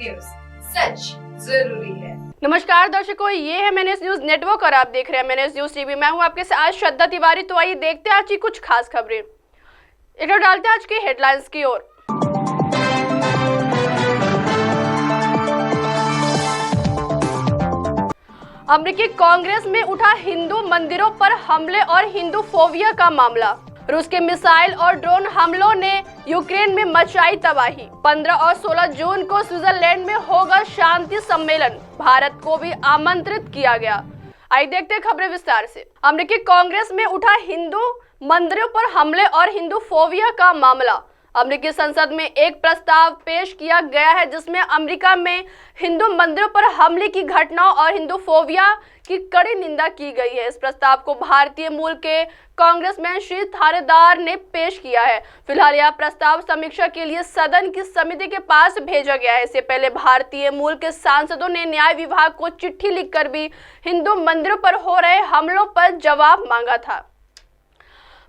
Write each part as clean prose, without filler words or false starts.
News, सच जरूरी है। नमस्कार दर्शकों, ये है मैंने न्यूज नेटवर्क और आप देख रहे हैं मैंने न्यूज टीवी। मैं हूं आपके साथ श्रद्धा तिवारी। तो आइए देखते हैं आज की कुछ खास खबरें। एक नजर डालते हैं आज की हेडलाइंस की ओर। अमेरिकी कांग्रेस में उठा हिंदू मंदिरों पर हमले और हिंदू फोबिया का मामला। रूस के मिसाइल और ड्रोन हमलों ने यूक्रेन में मचाई तबाही। 15 और 16 जून को स्विट्जरलैंड में होगा शांति सम्मेलन, भारत को भी आमंत्रित किया गया। आइए देखते हैं खबरें विस्तार से। अमेरिकी कांग्रेस में उठा हिंदू मंदिरों पर हमले और हिंदू फोबिया का मामला। अमेरिकी संसद में एक प्रस्ताव पेश किया गया है जिसमें अमेरिका में हिंदू मंदिरों पर हमले की घटनाओं और हिंदू फोबिया की कड़ी निंदा की गई है। इस प्रस्ताव को भारतीय मूल के कांग्रेसमैन श्री थानेदार ने पेश किया है। फिलहाल यह प्रस्ताव समीक्षा के लिए सदन की समिति के पास भेजा गया है। इससे पहले भारतीय मूल के सांसदों ने न्याय विभाग को चिट्ठी लिखकर भी हिंदू मंदिरों पर हो रहे हमलों पर जवाब मांगा था।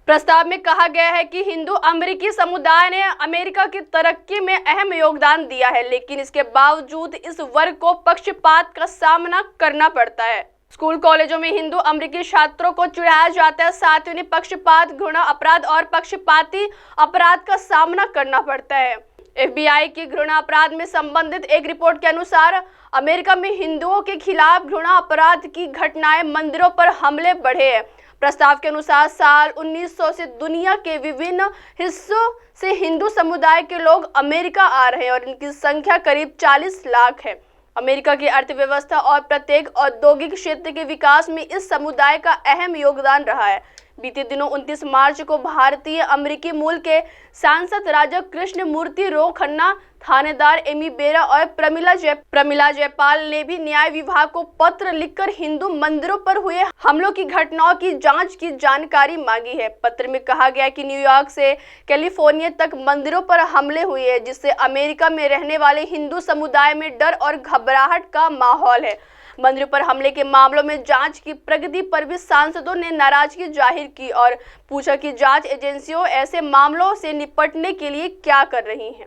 प्रस्ताव में कहा गया है कि हिंदू अमेरिकी समुदाय ने अमेरिका की तरक्की में अहम योगदान दिया है, लेकिन इसके बावजूद इस वर्ग को पक्षपात का सामना करना पड़ता है। स्कूल कॉलेजों में हिंदू अमेरिकी छात्रों को चिढ़ाया जाता है, साथ ही उन्हें पक्षपात, घृणा अपराध और पक्षपाती अपराध का सामना करना पड़ता है। FBI की घृणा अपराध में संबंधित एक रिपोर्ट के अनुसार अमेरिका में हिंदुओं के खिलाफ घृणा अपराध की घटनाएं, मंदिरों पर हमले बढ़े हैं। प्रस्ताव के अनुसार साल 1900 से दुनिया के विभिन्न हिस्सों से हिंदू समुदाय के लोग अमेरिका आ रहे हैं और इनकी संख्या करीब 40 लाख है। अमेरिका की अर्थव्यवस्था और प्रत्येक औद्योगिक क्षेत्र के विकास में इस समुदाय का अहम योगदान रहा है। बीते दिनों 29 मार्च को भारतीय अमेरिकी मूल के सांसद राजा कृष्ण मूर्ति रो खन्ना, थानेदार एमी बेरा और प्रमिला जयपाल ने भी न्याय विभाग को पत्र लिखकर हिंदू मंदिरों पर हुए हमलों की घटनाओं की जांच की जानकारी मांगी है। पत्र में कहा गया कि न्यूयॉर्क से कैलिफोर्निया तक मंदिरों पर हमले हुए हैं, जिससे अमेरिका में रहने वाले हिंदू समुदाय में डर और घबराहट का माहौल है। मंदिरों पर हमले के मामलों में जांच की प्रगति पर भी सांसदों ने नाराजगी जाहिर की और पूछा कि जांच एजेंसियों ऐसे मामलों से निपटने के लिए क्या कर रही हैं।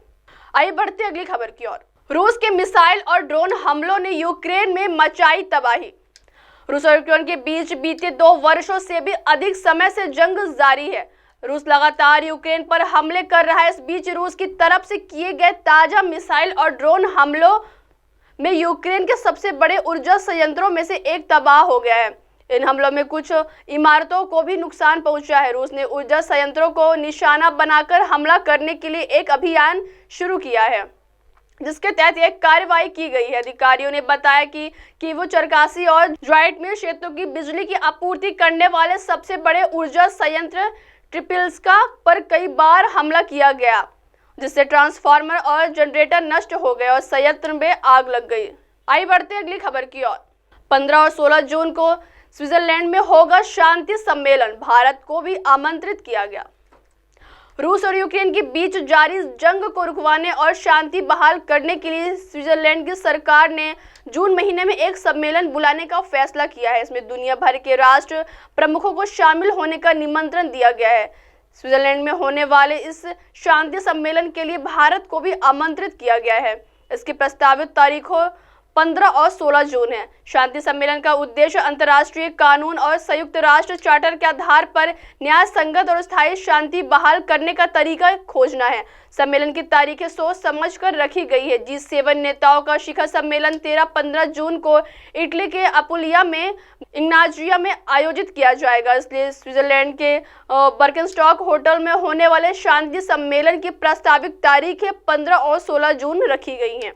आइए बढ़ते अगली खबर की ओर। रूस के मिसाइल और ड्रोन हमलों ने यूक्रेन में मचाई तबाही। रूस और यूक्रेन के बीच बीते 2 वर्षों से भी अधिक समय से जंग जारी है। रूस लगातार यूक्रेन पर हमले कर रहा है। इस बीच रूस की तरफ से किए गए ताजा मिसाइल और ड्रोन हमलों में यूक्रेन के सबसे बड़े ऊर्जा संयंत्रों में से एक तबाह हो गया है। इन हमलों में कुछ इमारतों को भी नुकसान पहुंचा है। रूस ने ऊर्जा संयंत्रों को निशाना बनाकर हमला करने के लिए एक अभियान शुरू किया है, जिसके तहत एक कार्रवाई की गई है। अधिकारियों ने बताया कि कीव, चरकासी और ज्वाइटमिर क्षेत्रों की बिजली की आपूर्ति करने वाले सबसे बड़े ऊर्जा संयंत्र ट्रिपिल्स्का पर कई बार हमला किया गया, जिससे ट्रांसफार्मर और जनरेटर नष्ट हो गए और संयंत्र में आग लग गई। आइए बढ़ते अगली खबर की ओर। 15 और 16 जून को स्विट्जरलैंड में होगा शांति सम्मेलन, भारत को भी आमंत्रित किया गया। रूस और यूक्रेन के बीच जारी जंग को रुकवाने और शांति बहाल करने के लिए स्विट्जरलैंड की सरकार ने जून महीने में एक सम्मेलन बुलाने का फैसला किया है। इसमें दुनिया भर के राष्ट्र प्रमुखों को शामिल होने का निमंत्रण दिया गया है। स्विट्जरलैंड में होने वाले इस शांति सम्मेलन के लिए भारत को भी आमंत्रित किया गया है। इसकी प्रस्तावित तारीखों 15 और 16 जून है। शांति सम्मेलन का उद्देश्य अंतर्राष्ट्रीय कानून और संयुक्त राष्ट्र चार्टर के आधार पर न्याय संगत और स्थायी शांति बहाल करने का तरीका खोजना है। सम्मेलन की तारीखें सोच समझ कर रखी गई है। G7 नेताओं का शिखर सम्मेलन 13-15 जून को इटली के अपुलिया में इग्नाजिया में आयोजित किया जाएगा। इसलिए स्विट्जरलैंड के बर्केनस्टॉक होटल में होने वाले शांति सम्मेलन की प्रस्तावित तारीखें 15 और 16 जून रखी गई हैं।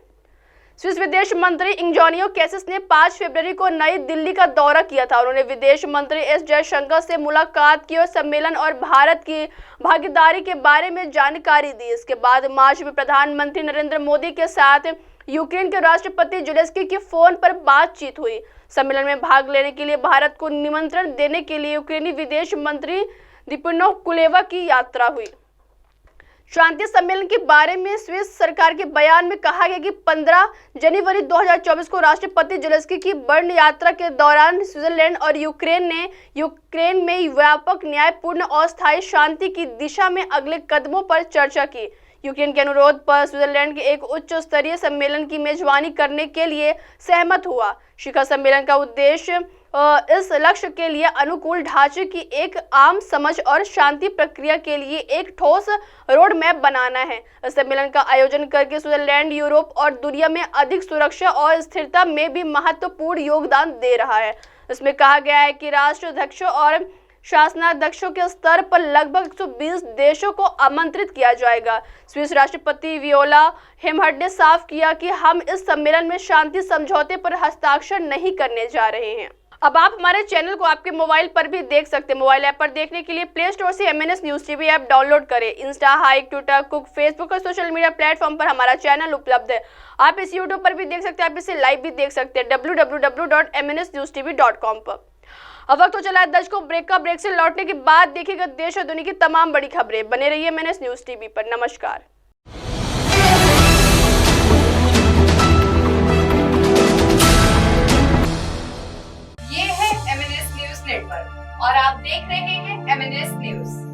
स्विस विदेश मंत्री इंजोनियो कैसिस ने 5 फरवरी को नई दिल्ली का दौरा किया था। उन्होंने विदेश मंत्री एस जयशंकर से मुलाकात की और सम्मेलन और भारत की भागीदारी के बारे में जानकारी दी। इसके बाद मार्च में प्रधानमंत्री नरेंद्र मोदी के साथ यूक्रेन के राष्ट्रपति जेलेंस्की की फोन पर बातचीत हुई। सम्मेलन में भाग लेने के लिए भारत को निमंत्रण देने के लिए यूक्रेनी विदेश मंत्री दीपनो कुलेवा की यात्रा हुई। शांति सम्मेलन के बारे में स्विस सरकार के बयान में कहा गया कि 15 जनवरी 2024 को राष्ट्रपति जेलेंस्की की बर्न यात्रा के दौरान स्विट्जरलैंड और यूक्रेन ने यूक्रेन में व्यापक, न्यायपूर्ण और स्थायी शांति की दिशा में अगले कदमों पर चर्चा की। यूक्रेन के अनुरोध पर स्विट्जरलैंड के एक उच्च स्तरीय सम्मेलन की मेजबानी करने के लिए सहमत हुआ। शिखर सम्मेलन का उद्देश्य इस लक्ष्य के लिए अनुकूल ढांचे की एक आम समझ और शांति प्रक्रिया के लिए एक ठोस रोड मैप बनाना है। इस सम्मेलन का आयोजन करके स्विट्जरलैंड यूरोप और दुनिया में अधिक सुरक्षा और स्थिरता में भी महत्वपूर्ण योगदान दे रहा है। इसमें कहा गया है कि राष्ट्राध्यक्षों और शासनाध्यक्षों के स्तर पर लगभग 120 देशों को आमंत्रित किया जाएगा। स्विस राष्ट्रपति वियोला हेमहर्ड ने साफ किया कि हम इस सम्मेलन में शांति समझौते पर हस्ताक्षर नहीं करने जा रहे हैं। अब आप हमारे चैनल को आपके मोबाइल पर भी देख सकते हैं। मोबाइल ऐप पर देखने के लिए प्ले स्टोर से MNS news TV app download करें। इंस्टा, हाइक, ट्विटर, कुक, फेसबुक और सोशल मीडिया प्लेटफॉर्म पर हमारा चैनल उपलब्ध है। आप इस यूट्यूब पर भी देख सकते हैं, आप इसे लाइव भी देख सकते हैं www.mnsnewstv.com पर। अब वक्त तो चला है 10 को ब्रेक का। ब्रेक से लौटने के बाद देखिएगा देश और दुनिया की तमाम बड़ी खबरें। बने रहिए MNS न्यूज टीवी पर। नमस्कार। ये है MNS न्यूज नेटवर्क और आप देख रहे हैं MNS न्यूज।